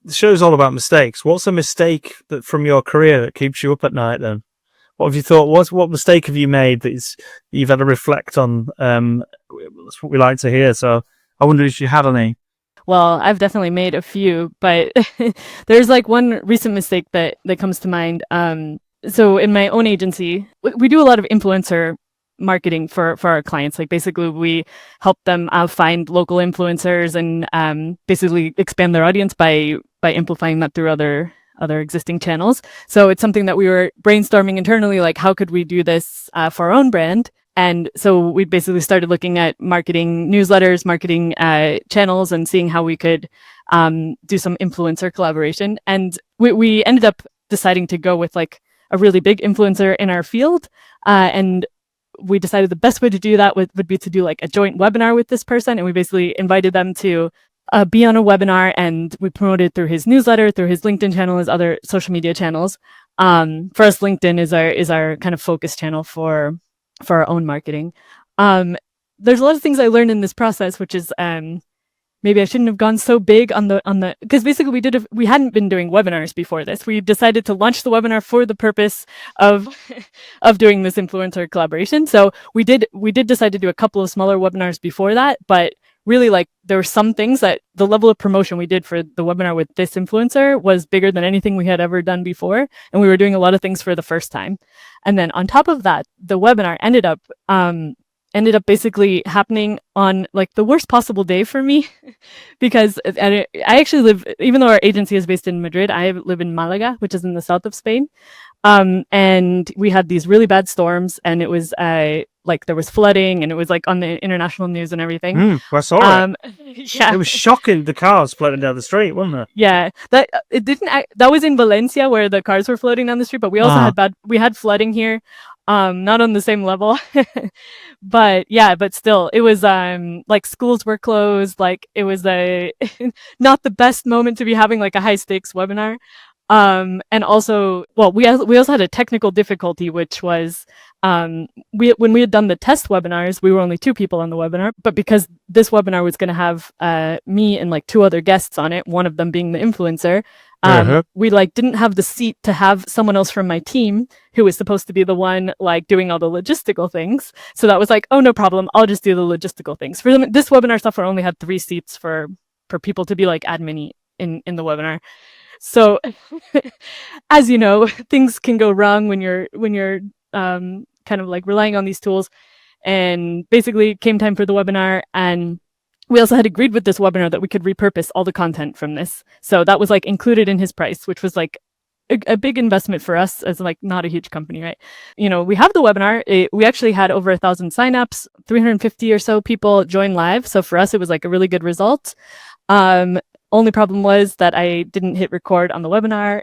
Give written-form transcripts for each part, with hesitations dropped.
the show's all about mistakes. What's a mistake that from your career that keeps you up at night then? What have you thought? What mistake have you made that you've had to reflect on? That's what we like to hear. So I wonder if you had any. Well, I've definitely made a few, but there's like one recent mistake that comes to mind. So in my own agency, we do a lot of influencer marketing for our clients. Like basically we help them find local influencers and basically expand their audience by amplifying that through other existing channels. So it's something that we were brainstorming internally, like how could we do this for our own brand? And so we basically started looking at marketing newsletters, marketing channels, and seeing how we could do some influencer collaboration. And we ended up deciding to go with like a really big influencer in our field. And we decided the best way to do that would be to do like a joint webinar with this person. And we basically invited them to be on a webinar, and we promoted through his newsletter, through his LinkedIn channel, his other social media channels. For us, LinkedIn is our kind of focus channel for our own marketing. There's a lot of things I learned in this process, which is maybe I shouldn't have gone so big on the because basically we hadn't been doing webinars before this. We decided to launch the webinar for the purpose of doing this influencer collaboration. So we did decide to do a couple of smaller webinars before that, but really, like, there were some things that the level of promotion we did for the webinar with this influencer was bigger than anything we had ever done before. And we were doing a lot of things for the first time. And then on top of that, the webinar ended up basically happening on like the worst possible day for me because I actually live, even though our agency is based in Madrid, I live in Malaga, which is in the south of Spain. And we had these really bad storms, and it was like there was flooding, and it was like on the international news and everything. I saw it. Yeah, it was shocking. The cars floating down the street, wasn't it? Yeah, that was in Valencia where the cars were floating down the street, but we also had flooding here. Not on the same level, but still, it was like schools were closed. Like it was not the best moment to be having like a high stakes webinar. And also, well, we also had a technical difficulty, which was when we had done the test webinars, we were only 2 people on the webinar, but because this webinar was going to have me and like 2 other guests on it, one of them being the influencer, we like didn't have the seat to have someone else from my team who was supposed to be the one like doing all the logistical things. So that was like, oh, no problem, I'll just do the logistical things. For them, this webinar software only had 3 seats for people to be like admin in the webinar. So, as you know, things can go wrong when you're kind of like relying on these tools. And basically, it came time for the webinar, and we also had agreed with this webinar that we could repurpose all the content from this. So that was like included in his price, which was like a big investment for us as like not a huge company, right? You know, we have the webinar. We actually had over 1,000 signups, 350 or so people join live. So for us, it was like a really good result. Only problem was that I didn't hit record on the webinar,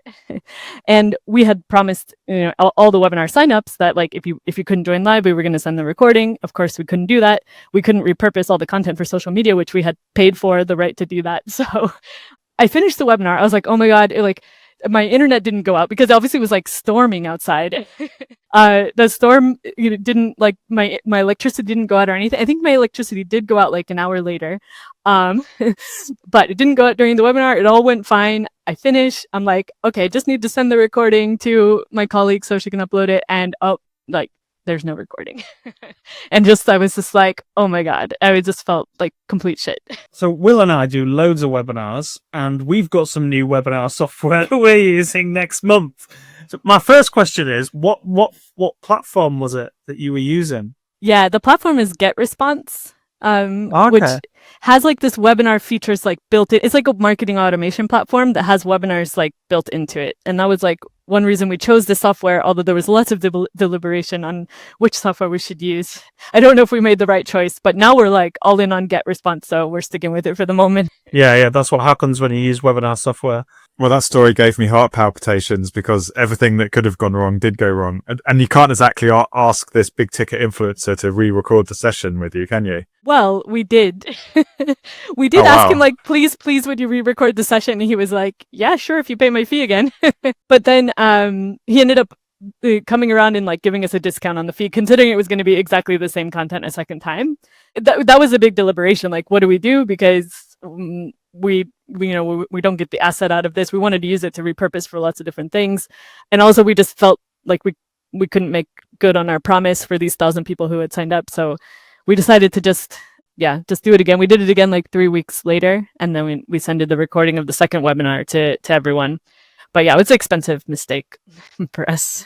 and we had promised, you know, all the webinar signups that like if you couldn't join live, we were going to send the recording. Of course, we couldn't do that. We couldn't repurpose all the content for social media, which we had paid for the right to do that. So I finished the webinar. I was like, oh my god, my internet didn't go out because obviously it was like storming outside. The storm didn't like my electricity didn't go out or anything. I think my electricity did go out like an hour later. But it didn't go out during the webinar. It all went fine. I finished. I'm like, okay, just need to send the recording to my colleague so she can upload it. And there's no recording. And I was just like, oh my god, I just felt like complete shit. So Will and I do loads of webinars, and we've got some new webinar software we're using next month. So my first question is, what platform was it that you were using? Yeah, the platform is GetResponse. Which has like this webinar features like built in. It's like a marketing automation platform that has webinars like built into it. And that was like one reason we chose this software, although there was lots of deliberation on which software we should use. I don't know if we made the right choice, but now we're like all in on GetResponse, so we're sticking with it for the moment. Yeah, that's what happens when you use webinar software. Well, that story gave me heart palpitations because everything that could have gone wrong did go wrong. And you can't exactly ask this big ticket influencer to re-record the session with you, can you? Well, we did. We did ask him, like, please, would you re-record the session? And he was like, yeah, sure, if you pay my fee again. But then he ended up coming around and like giving us a discount on the fee, considering it was going to be exactly the same content a second time. That was a big deliberation. Like, what do we do? Because we we don't get the asset out of this. We wanted to use it to repurpose for lots of different things. And also we just felt like we couldn't make good on our promise for these 1,000 people who had signed up. So we decided to just do it again. We did it again like 3 weeks later, and then we sent the recording of the second webinar to everyone. But yeah, it's an expensive mistake for us.